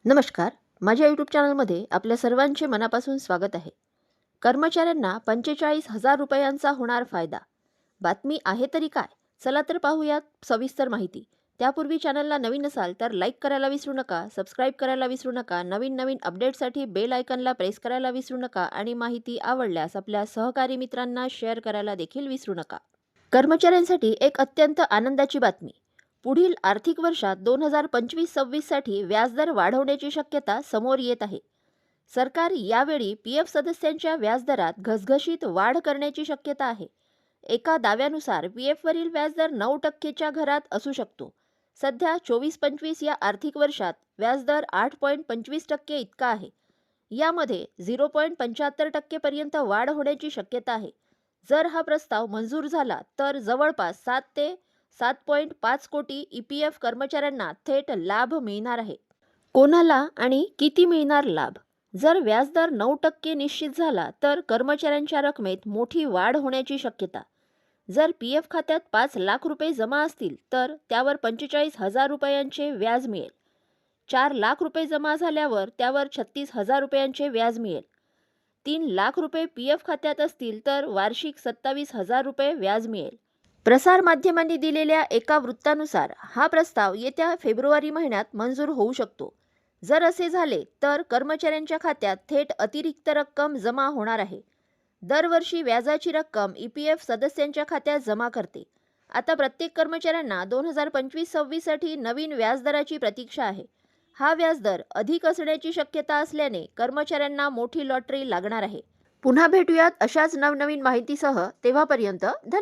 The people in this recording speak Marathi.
नमस्कार. माझ्या यूट्यूब चॅनलमध्ये आपल्या सर्वांचे मनापासून स्वागत आहे. कर्मचाऱ्यांना 45,000 रुपयांचा होणार फायदा. बातमी आहे तरी काय? चला तर पाहूयात सविस्तर माहिती. त्यापूर्वी चॅनलला नवीन असाल तर लाईक करायला विसरू नका, सबस्क्राईब करायला विसरू नका, नवीन अपडेटसाठी बेल आयकॉनला प्रेस करायला विसरू नका आणि माहिती आवडल्यास आपल्या सहकारी मित्रांना शेअर करायला देखील विसरू नका. कर्मचाऱ्यांसाठी एक अत्यंत आनंदाची बातमी. पुढील आर्थिक वर्षात 2025-26 साठी व्याजदर वाढवण्याची शक्यता समोर येत आहे. सरकार यावेळी पीएफ सदस्यांच्या व्याजदरात घसघशीत वाढ करण्याची शक्यता आहे. एका दाव्यानुसार पीएफवरील व्याजदर 9% घरात असू शकतो. सध्या 24-25 या आर्थिक वर्षात व्याजदर 8.25% इतका आहे. यामध्ये 0.75% पर्यंत वाढ होण्याची शक्यता आहे. जर हा प्रस्ताव मंजूर झाला तर जवळपास 7 ते 7.5 कोटी ईपीएफ कर्मचाऱ्यांना थेट लाभ मिळणार आहे. कोणाला आणि किती मिळणार लाभ? जर व्याजदर 9% निश्चित झाला तर कर्मचाऱ्यांच्या रकमेत मोठी वाढ होण्याची शक्यता. जर पीएफ खात्यात 5 लाख रुपये जमा असतील तर त्यावर 45,000 रुपयांचे व्याज मिळेल. 4 लाख रुपये जमा झाल्यावर त्यावर 36,000 रुपयांचे व्याज मिळेल. 3 लाख रुपये पीएफ खात्यात असतील तर वार्षिक 27,000 रुपये व्याज मिळेल. प्रसारमाध्यमांनी दिलेल्या एका वृत्तानुसार हा प्रस्ताव येत्या फेब्रुवारी महिन्यात मंजूर होऊ शकतो. जर असे झाले तर कर्मचाऱ्यांच्या खात्यात थेट अतिरिक्त रक्कम जमा होणार आहे. दरवर्षी व्याजाची रक्कम ईपीएफ सदस्यांच्या खात्यात जमा करते. आता प्रत्येक कर्मचाऱ्यांना 2025-26 साठी नवीन व्याजदराची प्रतीक्षा आहे. हा व्याजदर अधिक असण्याची शक्यता असल्याने कर्मचाऱ्यांना मोठी लॉटरी लागणार आहे. पुन्हा भेटूयात अशाच नवनवीन माहितीसह. तेव्हापर्यंत धन्यवाद.